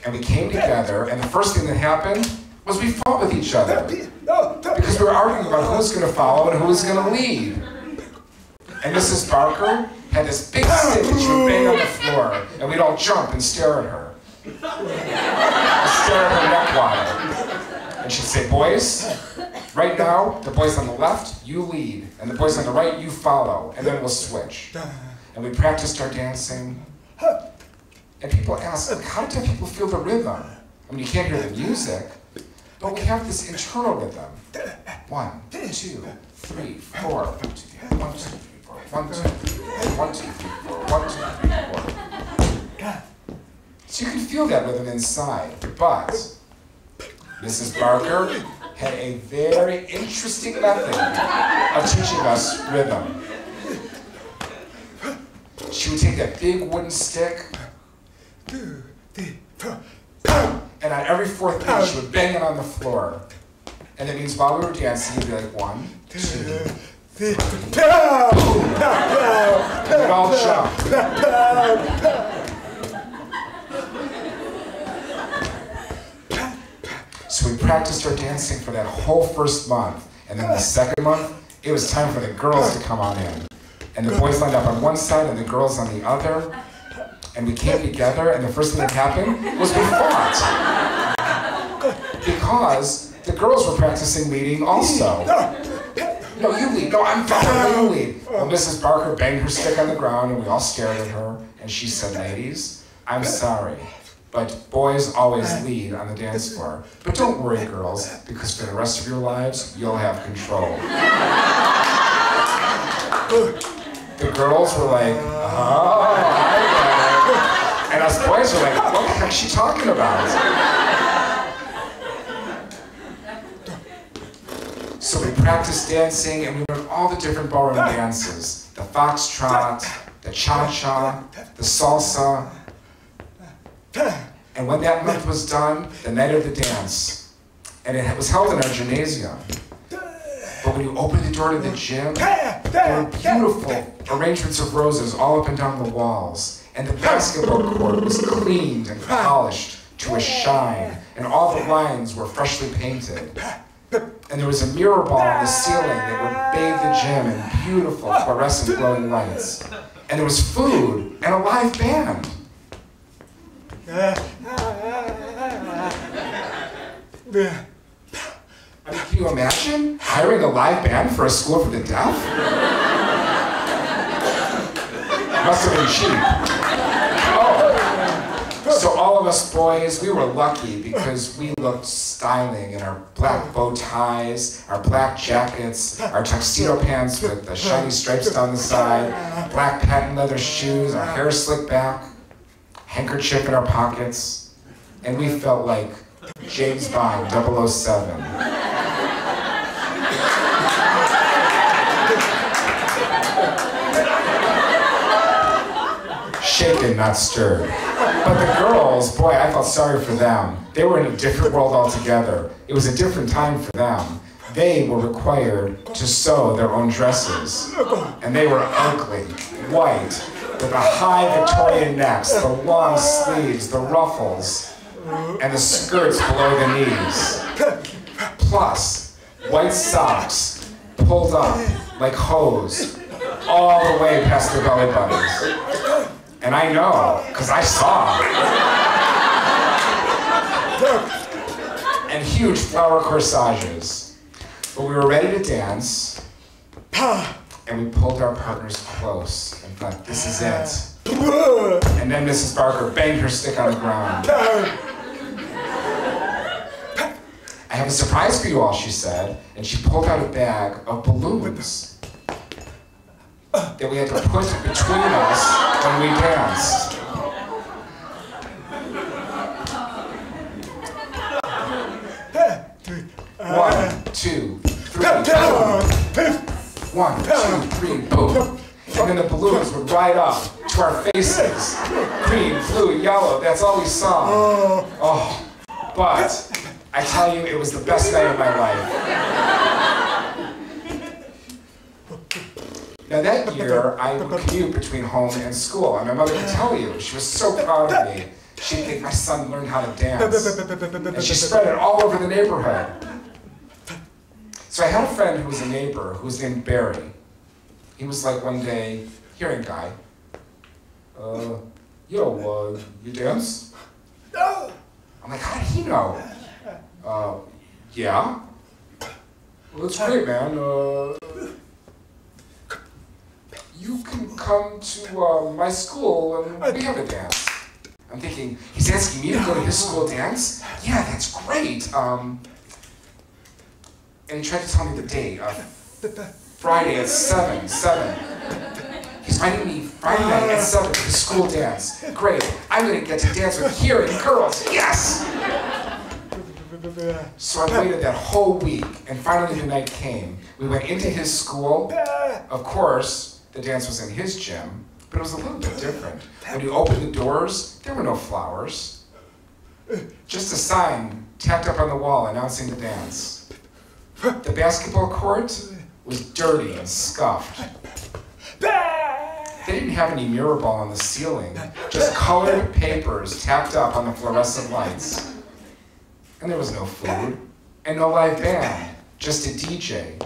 and we came together, and the first thing that happened was we fought with each other. Because we were arguing about who was going to follow and who was going to lead. And Mrs. Barker had this big stick that she would bang on the floor, and we'd all jump and stare at her. Stare at her neck waddle. And she'd say, boys, right now, the boys on the left, you lead, and the boys on the right, you follow, and then we'll switch. And we practiced our dancing. And people ask, how do people feel the rhythm? I mean, you can't hear the music, but we have this internal rhythm. 1, 2, 3, 4. 1, 2, 3, 4. 1, 2, 3, 4. 1, 2, 3, 4. 1, 2, 3, 4. 1, 2, 3, 4. So you can feel that rhythm inside, but Mrs. Barker had a very interesting method of teaching us rhythm. She would take that big wooden stick, and on every 4th beat, she would bang it on the floor. And it means while we were dancing, you'd be like, 1, 2, 3, boom! And we'd all jump. So we practiced our dancing for that whole first month. And then the second month, it was time for the girls to come on in. And the boys lined up on one side and the girls on the other. And we came together, and the first thing that happened was we fought. Because the girls were practicing leading also. No, you lead. No, I'm following. You lead. Well, Mrs. Barker banged her stick on the ground, and we all stared at her. And she said, ladies, I'm sorry, but boys always lead on the dance floor. But don't worry, girls, because for the rest of your lives, you'll have control. The girls were like, oh, I get it. And us boys were like, what the heck is she talking about? So we practiced dancing, and we learned all the different ballroom dances. The foxtrot, the cha-cha, the salsa. And when that month was done, the night of the dance, and it was held in our gymnasium. But when you opened the door to the gym, there were beautiful arrangements of roses all up and down the walls. And the basketball court was cleaned and polished to a shine, and all the lines were freshly painted. And there was a mirror ball on the ceiling that would bathe the gym in beautiful fluorescent glowing lights. And there was food and a live band. I mean, can you imagine hiring a live band for a school for the deaf? Must have been cheap. Oh. So all of us boys, we were lucky because we looked styling in our black bow ties, our black jackets, our tuxedo pants with the shiny stripes down the side, black patent leather shoes, our hair slicked back, handkerchief in our pockets, and we felt like James Bond 007. Shaken, not stirred. But the girls, boy, I felt sorry for them. They were in a different world altogether. It was a different time for them. They were required to sew their own dresses. And they were ugly, white, with the high Victorian necks, the long sleeves, the ruffles, and the skirts below the knees. Plus, white socks pulled up like hose all the way past their belly buttons. And I know, because I saw. And huge flower corsages. But we were ready to dance, and we pulled our partners close and thought, this is it. And then Mrs. Barker banged her stick on the ground. I have a surprise for you all, she said, and she pulled out a bag of balloons that we had to put between us when we danced. One, two, three, 1, 2, 3, boom. And then the balloons would ride up to our faces. Green, blue, yellow, that's all we saw. Oh, but I tell you, it was the best night of my life. Now that year, I would commute between home and school, and my mother could tell you, she was so proud of me. She'd think my son learned how to dance. And she spread it all over the neighborhood. So I had a friend who was a neighbor who was named Barry. He was like one day, hearing guy, yo, you dance? I'm like, how did he know? Yeah. Well, that's great, man. You can come to my school and we have a dance. I'm thinking, he's asking me to go to his school dance? Yeah, that's great. And he tried to tell me the date. Friday at 7. He's inviting me Friday night at 7 to his school dance. Great. I'm going to get to dance with hearing girls. Yes! So I waited that whole week, and finally the night came. We went into his school. Of course, the dance was in his gym, but it was a little bit different. When you opened the doors, there were no flowers. Just a sign tacked up on the wall announcing the dance. The basketball court was dirty and scuffed. They didn't have any mirror ball on the ceiling, just colored papers tacked up on the fluorescent lights. And there was no food, and no live band, just a DJ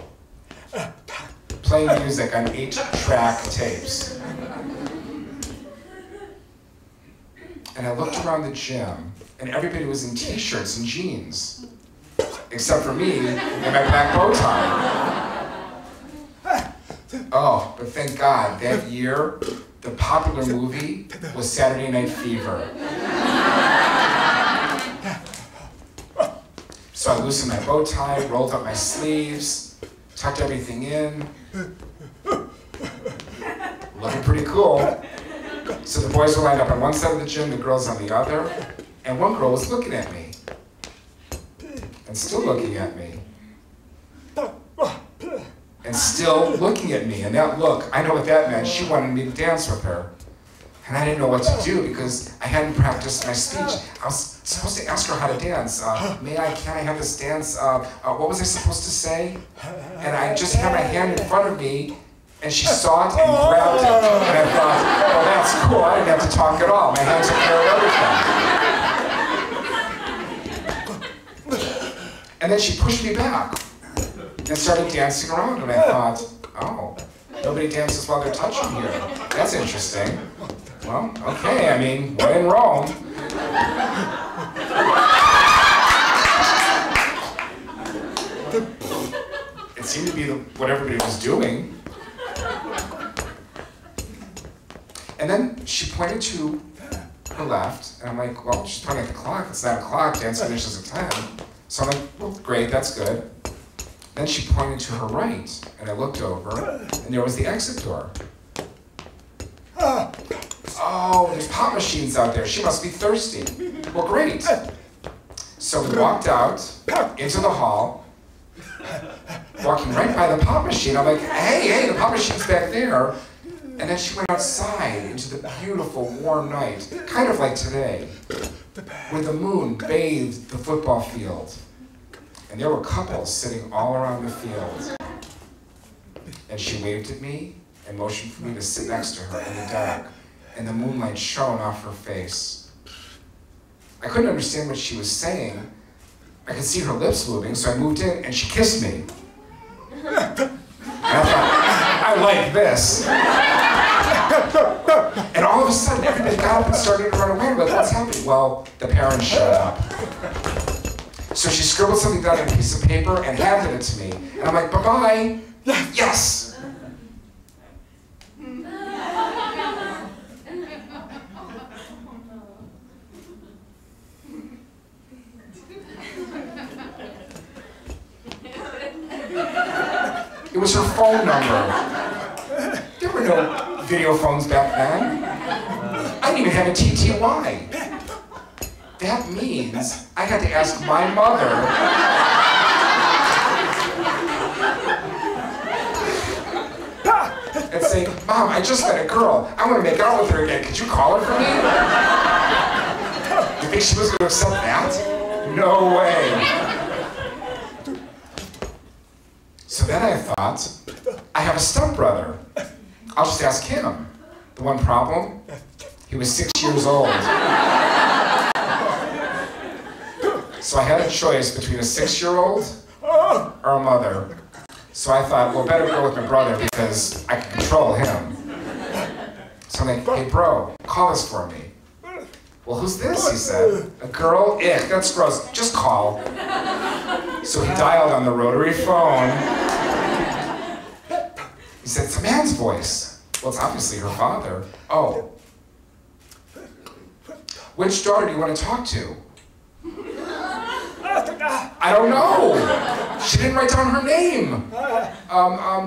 playing music on 8-track tapes. And I looked around the gym, and everybody was in t-shirts and jeans, except for me and my black bow tie. Oh, but thank God, that year, the popular movie was Saturday Night Fever. So I loosened my bow tie, rolled up my sleeves, tucked everything in. Looking pretty cool. So the boys were lined up on one side of the gym, the girls on the other, and one girl was looking at me. And still looking at me. And still looking at me. And that look, I know what that meant. She wanted me to dance with her. And I didn't know what to do because I hadn't practiced my speech. I was supposed to ask her how to dance. Can I have this dance? What was I supposed to say? And I just had my hand in front of me, and she saw it and grabbed it. And I thought, well, that's cool. I didn't have to talk at all. My hands took care of everything. And then she pushed me back and started dancing around. And I thought, oh, nobody dances while they're touching here. That's interesting. Well, okay, I mean, when in Rome. It seemed to be what everybody was doing. And then she pointed to her left, and I'm like, well, she's pointing at the clock. It's 9 o'clock, dance finishes at 10. So I'm like, well, great, that's good. Then she pointed to her right, and I looked over, and there was the exit door. Oh, there's pop machines out there. She must be thirsty. Well, great. So we walked out into the hall, walking right by the pop machine. I'm like, hey, the pop machine's back there. And then she went outside into the beautiful, warm night, kind of like today, where the moon bathed the football field. And there were couples sitting all around the field. And she waved at me and motioned for me to sit next to her in the dark. And the moonlight shone off her face. I couldn't understand what she was saying. I could see her lips moving, so I moved in and she kissed me. And I thought, I like this. And all of a sudden, everybody got up and started to run away. Like, what's happening? Well, the parents showed up. So she scribbled something down on a piece of paper and handed it to me. And I'm like, bye-bye. Yes. It was her phone number. There were no video phones back then. I didn't even have a TTY. That means I had to ask my mother I'd say, Mom, I just met a girl. I want to make out with her again. Could you call her for me? You think she was going to accept that? No way. So then I thought, I have a stepbrother. I'll just ask him. The one problem, he was 6 years old. So I had a choice between a 6-year-old or a mother. So I thought, well, better go with my brother because I can control him. So I'm like, hey bro, call this for me. Well, who's this, he said. A girl? That's gross, just call. So he dialed on the rotary phone. He said, it's a man's voice. Well, it's obviously her father. Oh. Which daughter do you want to talk to? I don't know. She didn't write down her name. I'll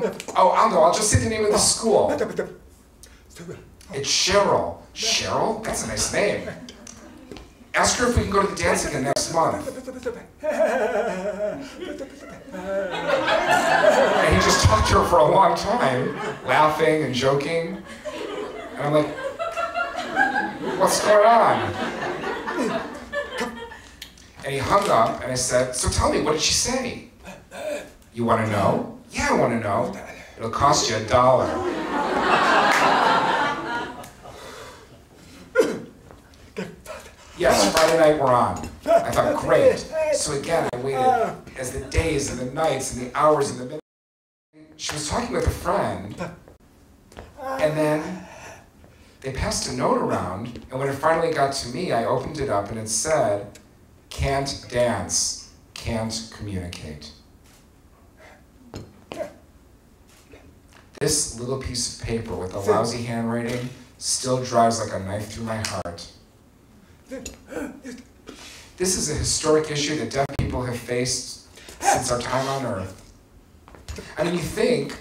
know. I'll just say the name of the school. It's Cheryl. Cheryl? That's a nice name. Ask her if we can go to the dance again next month. And he just talked to her for a long time, laughing and joking. And I'm like, what's going on? And he hung up, and I said, so tell me, what did she say? You want to know? Yeah, I want to know. It'll cost you $1. Yes, Friday night we're on. I thought, great. So again, I waited as the days and the nights and the hours and the minutes. She was talking with a friend, and then they passed a note around, and when it finally got to me, I opened it up, and it said, can't dance, can't communicate. This little piece of paper with a lousy handwriting still drives like a knife through my heart. This is a historic issue that deaf people have faced since our time on Earth. I mean, you think,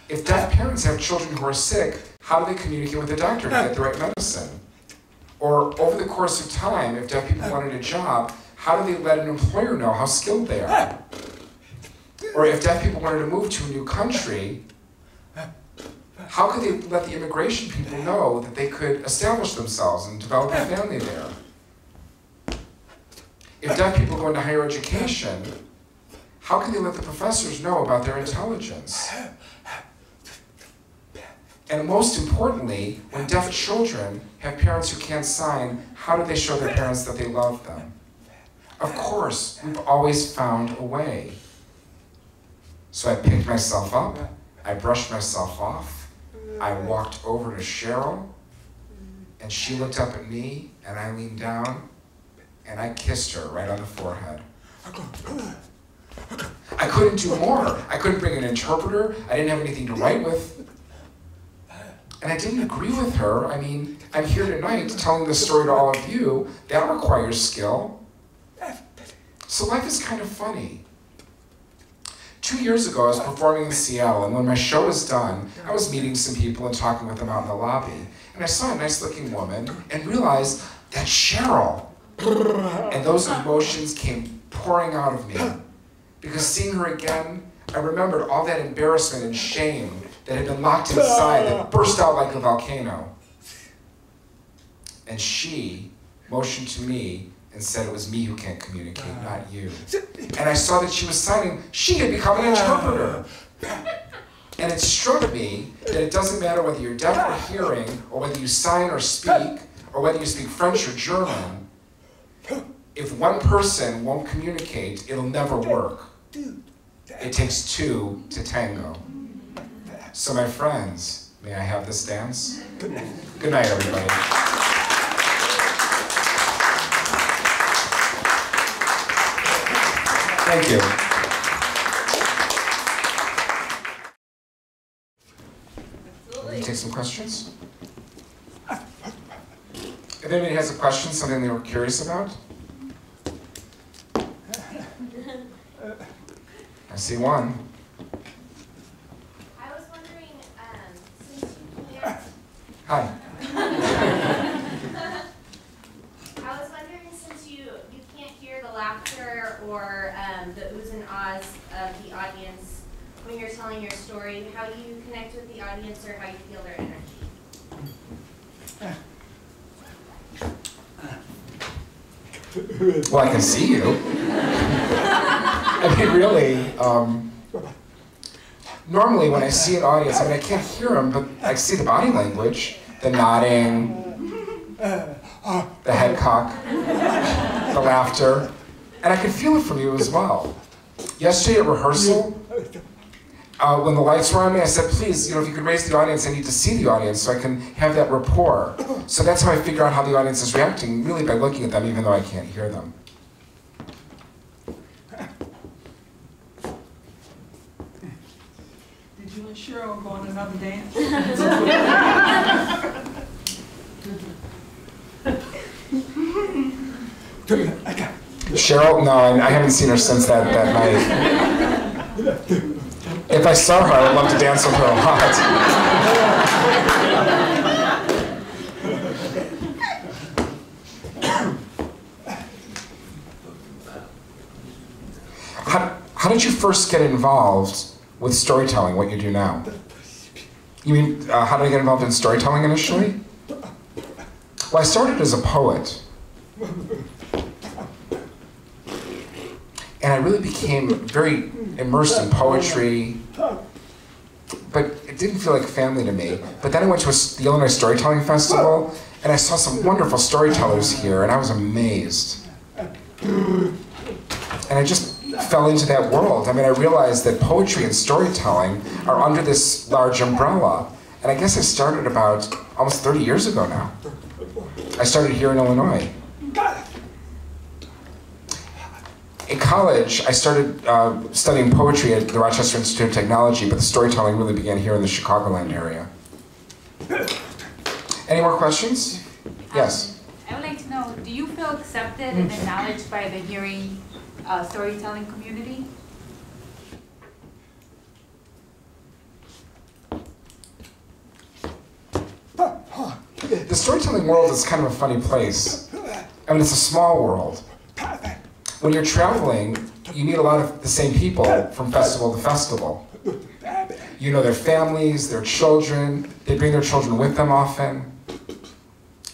if deaf parents have children who are sick, how do they communicate with the doctor to get the right medicine? Or over the course of time, if deaf people wanted a job, how do they let an employer know how skilled they are? Or if deaf people wanted to move to a new country, how could they let the immigration people know that they could establish themselves and develop a family there? If deaf people go into higher education, how can they let the professors know about their intelligence? And most importantly, when deaf children have parents who can't sign, how do they show their parents that they love them? Of course, we've always found a way. So I picked myself up, I brushed myself off, I walked over to Cheryl, and she looked up at me, and I leaned down, and I kissed her right on the forehead. I couldn't do more. I couldn't bring an interpreter. I didn't have anything to write with. And I didn't agree with her. I mean, I'm here tonight telling this story to all of you. That requires skill. So life is kind of funny. 2 years ago, I was performing in Seattle, and when my show was done, I was meeting some people and talking with them out in the lobby. And I saw a nice-looking woman and realized, that's Cheryl. And those emotions came pouring out of me. Because seeing her again, I remembered all that embarrassment and shame that had been locked inside that burst out like a volcano. And she motioned to me and said it was me who can't communicate, not you. And I saw that she was signing, she had become an interpreter. And it struck me that it doesn't matter whether you're deaf or hearing, or whether you sign or speak, or whether you speak French or German. If one person won't communicate, it'll never work. It takes two to tango. So my friends, may I have this dance? Good night, everybody. Thank you. Let me take some questions. If anybody has a question, something they were curious about? I see one. I was wondering, since you can't... Hi. I was wondering, since you can't hear the laughter or the oohs and ahs of the audience when you're telling your story, how you you connect with the audience or how you feel their energy? Well, I can see you. I mean, really, normally when I see an audience, I mean, I can't hear them, but I see the body language, the nodding, the head cock, the laughter, and I can feel it from you as well. Yesterday at rehearsal, when the lights were on me, I said, please, if you could raise the audience, I need to see the audience so I can have that rapport. So that's how I figure out how the audience is reacting, really by looking at them, even though I can't hear them. Did you and Cheryl go on another dance? Cheryl? No, I haven't seen her since that night. If I saw her, I would love to dance with her a lot. How did you first get involved with storytelling, what you do now? You mean, how did I get involved in storytelling initially? Well, I started as a poet. And I really became very immersed in poetry, but it didn't feel like family to me. But then I went to the Illinois Storytelling Festival, and I saw some wonderful storytellers here, and I was amazed. And I just fell into that world. I mean, I realized that poetry and storytelling are under this large umbrella. And I guess I started about almost 30 years ago now. I started here in Illinois. In college, I started studying poetry at the Rochester Institute of Technology, but the storytelling really began here in the Chicagoland area. Any more questions? Yes? I would like to know, do you feel accepted and acknowledged by the hearing storytelling community? The storytelling world is kind of a funny place. I mean, it's a small world. When you're traveling, you meet a lot of the same people from festival to festival. You know their families, their children. They bring their children with them often.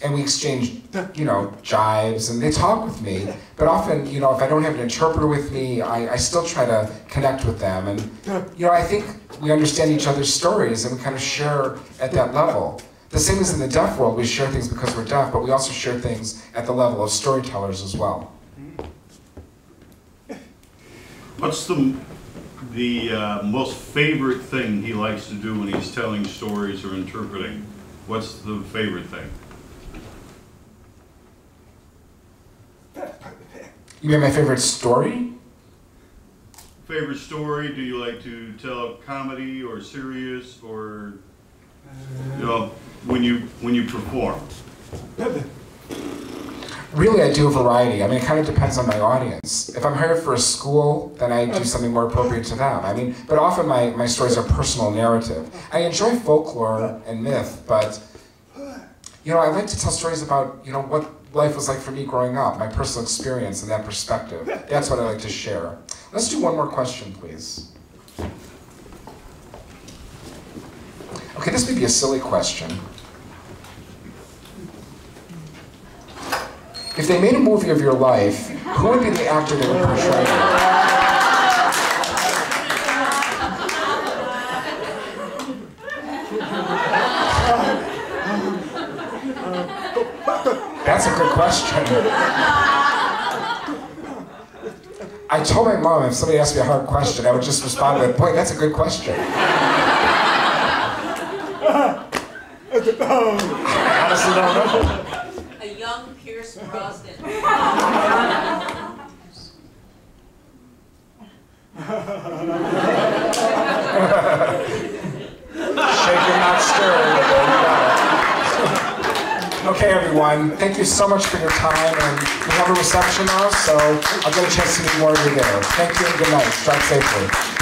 And we exchange, jives, and they talk with me. But often, if I don't have an interpreter with me, I still try to connect with them. And, I think we understand each other's stories, and we kind of share at that level. The same as in the deaf world, we share things because we're deaf, but we also share things at the level of storytellers as well. What's the most favorite thing he likes to do when he's telling stories or interpreting? What's the favorite thing? You mean my favorite story? Favorite story? Do you like to tell comedy or serious or when you perform? Really, I do a variety. I mean, it kind of depends on my audience. If I'm hired for a school, then I do something more appropriate to them. I mean, but often my stories are personal narrative. I enjoy folklore and myth, but, I like to tell stories about, what life was like for me growing up, my personal experience and that perspective. That's what I like to share. Let's do one more question, please. Okay, this may be a silly question. If they made a movie of your life, who would be the actor that would portray you? That's a good question. I told my mom if somebody asked me a hard question, I would just respond with, boy, that's a good question. I honestly don't know. A young Pierce Brosnan. Shaken, not stirred. Okay, everyone. Thank you so much for your time, and we have a reception now, so I'll get a chance to meet more of you there. Thank you and good night. Drive safely.